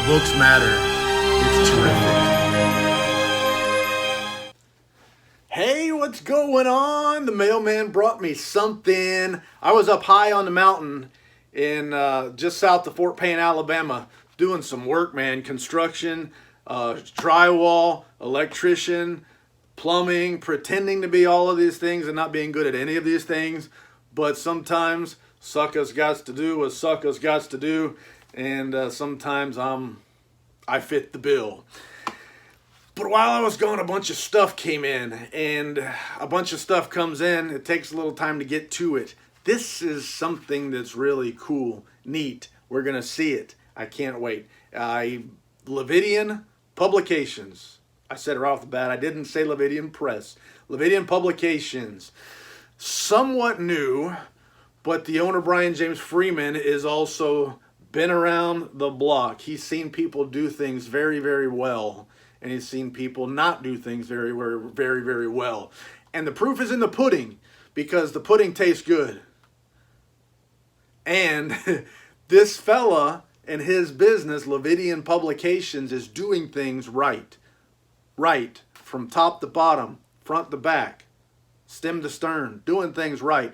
books matter. It's terrific. Hey, what's going on? The mailman brought me something. I was up high on the mountain in just south of Fort Payne, Alabama, doing some work, man. Construction, drywall, electrician, plumbing, pretending to be all of these things and not being good at any of these things. But sometimes suckers gots to do what suckers gots to do, and sometimes I fit the bill. But while I was gone, a bunch of stuff came in, and a bunch of stuff comes in. It takes a little time to get to it. This is something that's really cool, neat. We're gonna see it. I can't wait. Lividian Publications. I said it right off the bat. I didn't say Lividian Press. Lividian Publications. Somewhat new, but the owner, Brian James Freeman, is also been around the block. He's seen people do things very, very well, and he's seen people not do things very, very, very, very well. And the proof is in the pudding, because the pudding tastes good. And this fella and his business, Lividian Publications, is doing things right. Right, from top to bottom, front to back, stem to stern, doing things right.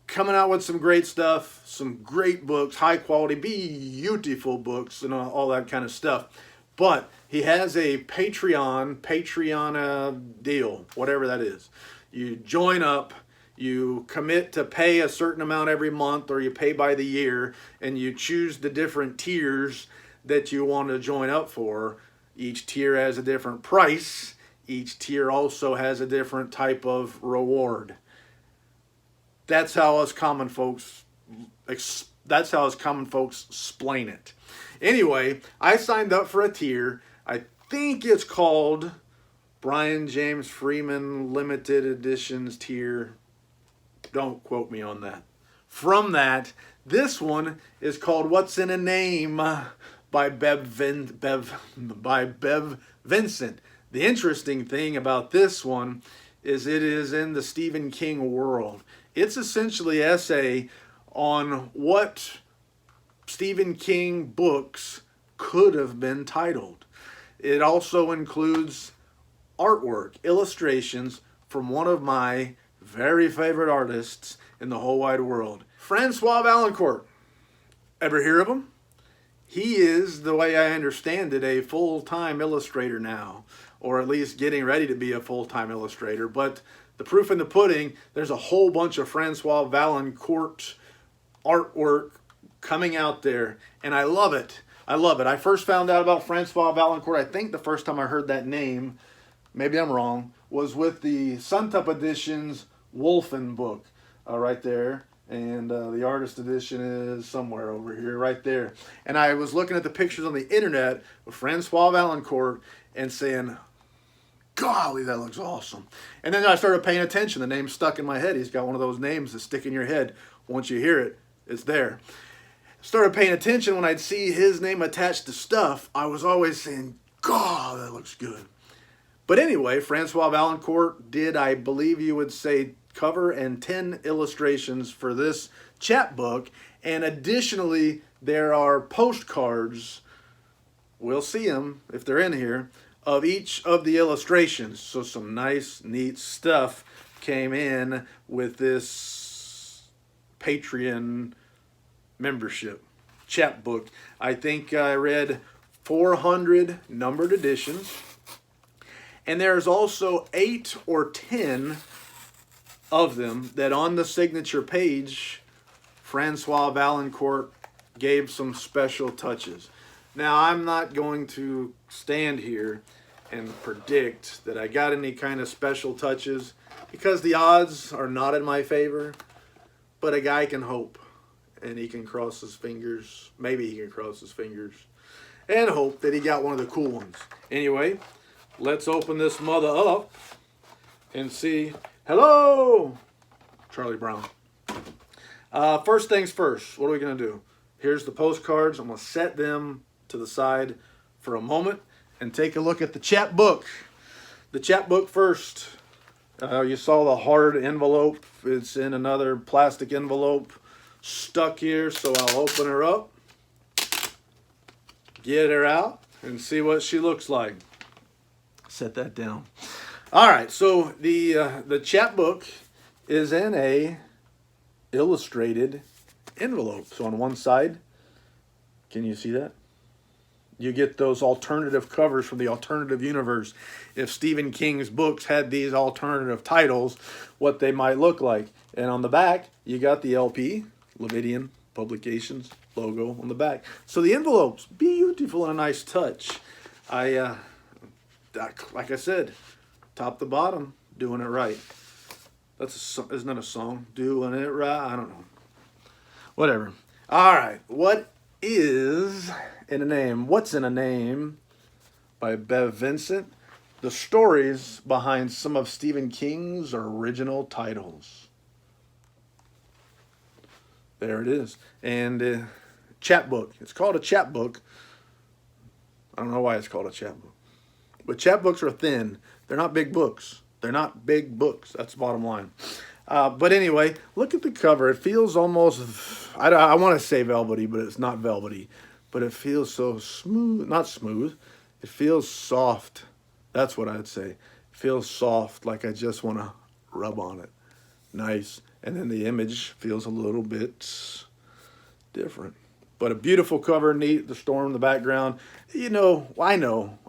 Coming out with some great stuff, some great books, high quality, beautiful books, and all that kind of stuff. But he has a Patreon deal, whatever that is. You join up, you commit to pay a certain amount every month, or you pay by the year, and you choose the different tiers that you want to join up for. Each tier has a different price. Each tier also has a different type of reward. That's how us common folks explain it. Anyway, I signed up for a tier. I think it's called Brian James Freeman Limited Editions tier. Don't quote me on that. From that, this one is called What's in a Name by Bev Vincent. The interesting thing about this one is it is in the Stephen King world. It's essentially an essay on what Stephen King books could have been titled. It also includes artwork, illustrations from one of my very favorite artists in the whole wide world, Francois Vaillancourt. Ever hear of him? He is, the way I understand it, a full-time illustrator now, or at least getting ready to be a full-time illustrator. But the proof in the pudding, there's a whole bunch of Francois Vaillancourt artwork coming out there, and I love it. I love it. I first found out about Francois Vaillancourt, I think the first time I heard that name, maybe I'm wrong, was with the Suntup edition's Wolfen book right there. And the artist edition is somewhere over here, right there. And I was looking at the pictures on the internet of Francois Vaillancourt and saying, golly, that looks awesome. And then I started paying attention. The name stuck in my head. He's got one of those names that stick in your head. Once you hear it, it's there. Started paying attention when I'd see his name attached to stuff. I was always saying, God, that looks good. But anyway, Francois Vaillancourt did, I believe you would say, cover and 10 illustrations for this chapbook. And additionally, there are postcards, we'll see them if they're in here, of each of the illustrations. So some nice, neat stuff came in with this Patreon membership chapbook. I think I read 400 numbered editions. And there's also 8 or 10 of them that on the signature page, Francois Vaillancourt gave some special touches. Now, I'm not going to stand here and predict that I got any kind of special touches, because the odds are not in my favor, but a guy can hope, and he can cross his fingers. Maybe he can cross his fingers and hope that he got one of the cool ones. Anyway, let's open this mother up and see. Hello, Charlie Brown. First things first, what are we going to do? Here's the postcards. I'm going to set them to the side for a moment and take a look at the chapbook. The chapbook first. You saw the hard envelope. It's in another plastic envelope stuck here, so I'll open her up. get her out and see what she looks like. Set that down. All right, so the chapbook is in a illustrated envelope. So on one side, can you see that? You get those alternative covers from the alternative universe. If Stephen King's books had these alternative titles, what they might look like. And on the back, you got the LP, Lividian Publications logo on the back. So the envelope's beautiful and a nice touch. Like I said, top to bottom, doing it right. Isn't that a song? Doing it right? I don't know. Whatever. All right. What is in a name? What's in a name? By Bev Vincent. The stories behind some of Stephen King's original titles. There it is. And chapbook. It's called a chapbook. I don't know why it's called a chapbook. But chapbooks are thin. They're not big books. They're not big books. That's the bottom line. But anyway, look at the cover. It feels almost, I want to say velvety, but it's not velvety. But it feels so smooth. Not smooth. It feels soft. That's what I'd say. It feels soft, like I just want to rub on it. Nice. And then the image feels a little bit different. But a beautiful cover, neat, the storm in the background. You know,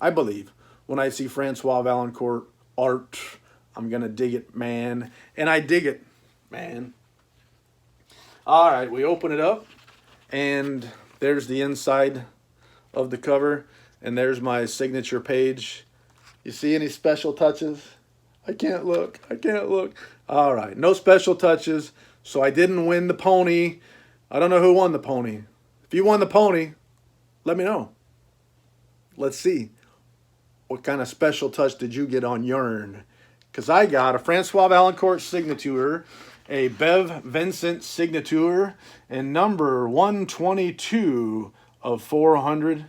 I believe, when I see Francois Vaillancourt art, I'm going to dig it, man. And I dig it, man. All right, we open it up, and there's the inside of the cover, and there's my signature page. You see any special touches? I can't look. I can't look. All right, no special touches. So I didn't win the pony. I don't know who won the pony. If you won the pony, let me know. Let's see. What kind of special touch did you get on yarn? Because I got a Francois Vaillancourt signature, a Bev Vincent signature, and number 122 of 400,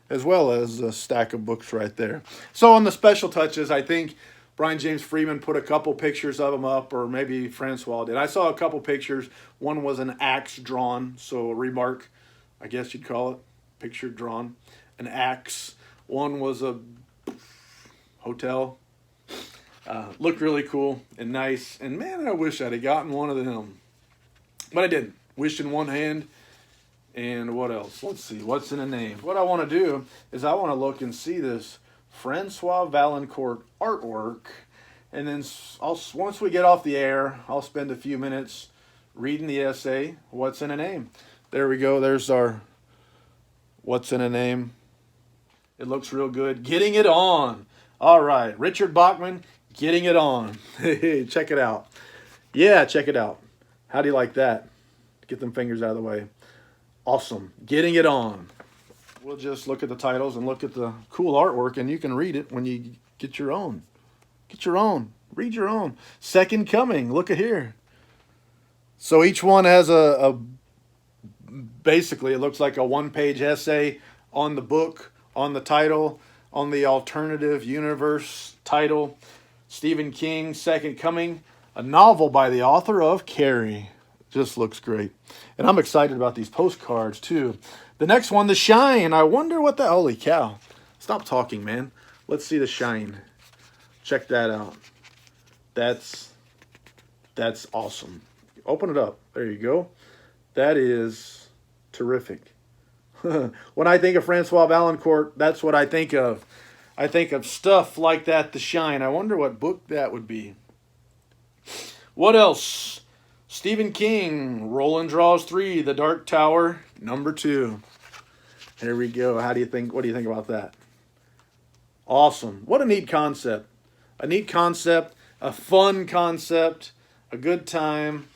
as well as a stack of books right there. So on the special touches, I think Brian James Freeman put a couple pictures of them up, or maybe Francois did. I saw a couple pictures. One was an axe drawn, so a remark, I guess you'd call it, picture drawn, an axe. One was a hotel. Looked really cool and nice. And man, I wish I'd have gotten one of them. But I didn't. Wished in one hand. And what else? Let's see. What's in a name? What I want to do is I want to look and see this Francois Vaillancourt artwork. And then once we get off the air, I'll spend a few minutes reading the essay, What's in a Name. There we go. There's our What's in a Name. It looks real good. Getting it on. All right. Richard Bachman, Getting it on. Hey, check it out. Yeah, check it out. How do you like that? Get them fingers out of the way. Awesome. Getting it on. We'll just look at the titles and look at the cool artwork, and you can read it when you get your own. Get your own. Read your own. Second Coming. Look at here. So each one has basically, it looks like a one-page essay on the book, on the title, on the alternative universe title. Stephen King, Second Coming, a novel by the author of Carrie. Just looks great. And I'm excited about these postcards too. The next one, The Shine. I wonder what the, holy cow. Stop talking, man. Let's see The Shine. Check that out. That's awesome. Open it up. There you go. That is terrific. When I think of Francois Vaillancourt, that's what I think of. I think of stuff like that, The Shine. I wonder what book that would be. What else? Stephen King, Roland Draws 3, The Dark Tower, number 2. Here we go. What do you think about that? Awesome. What a neat concept. A neat concept, a fun concept, a good time,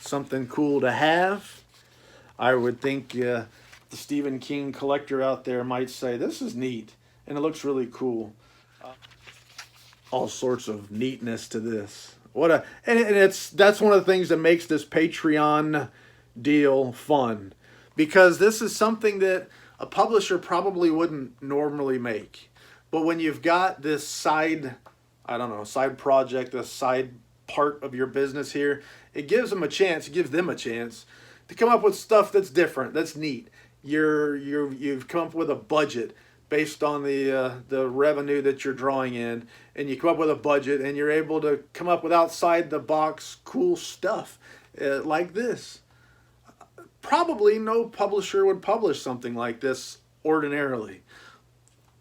something cool to have. I would think the Stephen King collector out there might say, this is neat, and it looks really cool. All sorts of neatness to this. That's one of the things that makes this Patreon deal fun, because this is something that a publisher probably wouldn't normally make. But when you've got this side project, a side part of your business here, it gives them a chance to come up with stuff that's different, that's neat. you've come up with a budget based on the revenue that you're drawing in, and you come up with a budget, and you're able to come up with outside the box cool stuff like this. Probably no publisher would publish something like this ordinarily.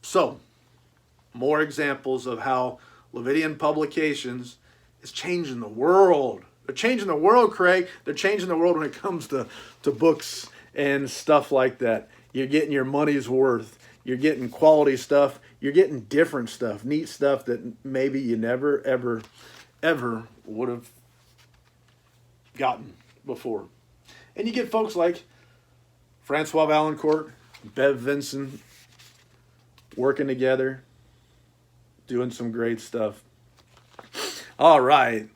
So, more examples of how Lividian Publications is changing the world. They're changing the world, Craig. They're changing the world when it comes to books and stuff like that. You're getting your money's worth. You're getting quality stuff. You're getting different stuff, neat stuff that maybe you never, ever, ever would have gotten before. And you get folks like Francois Vaillancourt, Bev Vincent, working together, doing some great stuff. All right.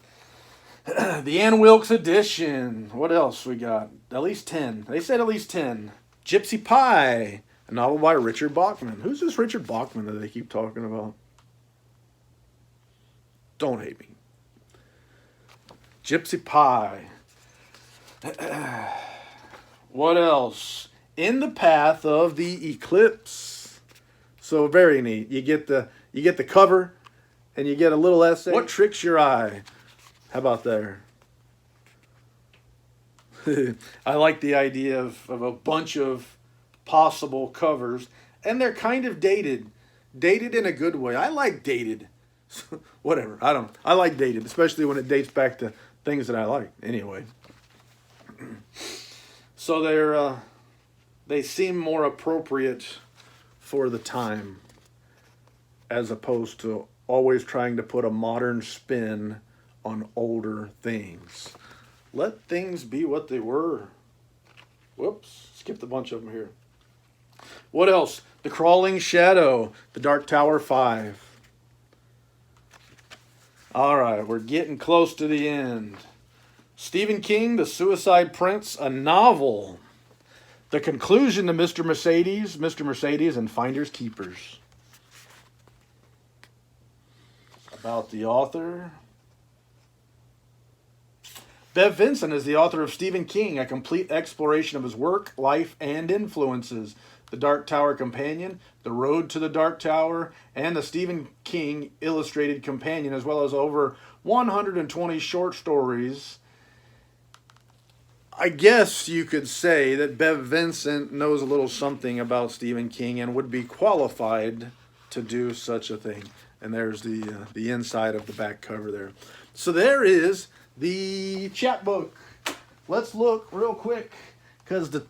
The Ann Wilkes edition. What else we got? At least 10. They said at least 10. Gypsy Pie, a novel by Richard Bachman. Who's this Richard Bachman that they keep talking about? Don't hate me. Gypsy Pie. What else? In the Path of the Eclipse. So very neat. You get the cover, and you get a little essay. What tricks your eye? How about there? I like the idea of a bunch of possible covers, and they're kind of dated. Dated in a good way. I like dated. Whatever. I like dated, especially when it dates back to things that I like. Anyway. So they seem more appropriate for the time, as opposed to always trying to put a modern spin on older things. Let things be what they were. Whoops, skipped a bunch of them here. What else? The Crawling Shadow, The Dark Tower 5. All right, we're getting close to the end. Stephen King, The Suicide Prince, a novel. The conclusion to Mr. Mercedes and Finders Keepers. About the author. Bev Vincent is the author of Stephen King, a complete exploration of his work, life, and influences. The Dark Tower Companion, The Road to the Dark Tower, and the Stephen King Illustrated Companion, as well as over 120 short stories. I guess you could say that Bev Vincent knows a little something about Stephen King and would be qualified to do such a thing. And there's the inside of the back cover there. So there is the chapbook. Let's look real quick because the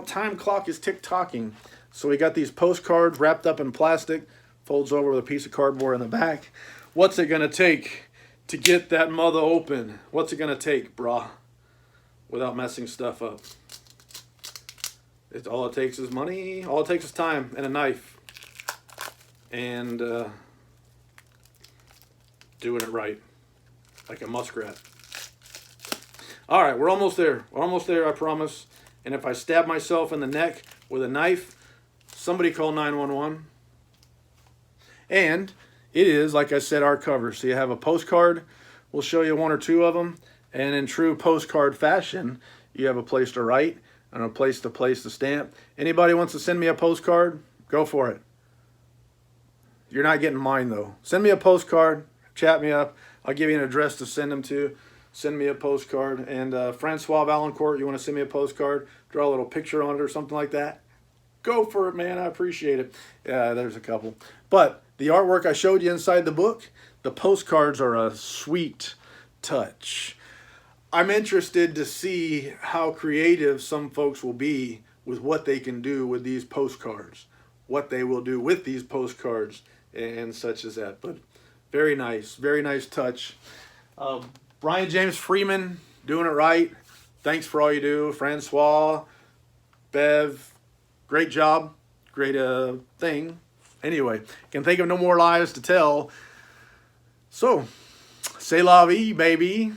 time clock is tick-tocking. So we got these postcards wrapped up in plastic, folds over with a piece of cardboard in the back. What's it going to take to get that mother open? What's it going to take, brah? Without messing stuff up. All it takes is money. All it takes is time and a knife. And doing it right. Like a muskrat. All right, we're almost there. We're almost there, I promise. And if I stab myself in the neck with a knife, somebody call 911. And it is, like I said, our cover. So you have a postcard. We'll show you one or two of them. And in true postcard fashion, you have a place to write and a place to place the stamp. Anybody wants to send me a postcard? Go for it. You're not getting mine, though. Send me a postcard. Chat me up. I'll give you an address to send them to. Send me a postcard. And Francois Vaillancourt, you want to send me a postcard? Draw a little picture on it or something like that? Go for it, man. I appreciate it. Yeah, there's a couple. But the artwork I showed you inside the book, the postcards are a sweet touch. I'm interested to see how creative some folks will be with what they can do with these postcards, what they will do with these postcards and such as that. But very nice touch. Brian James Freeman, doing it right. Thanks for all you do. Francois, Bev, great job, great thing. Anyway, can think of no more lies to tell. So, c'est la vie, baby.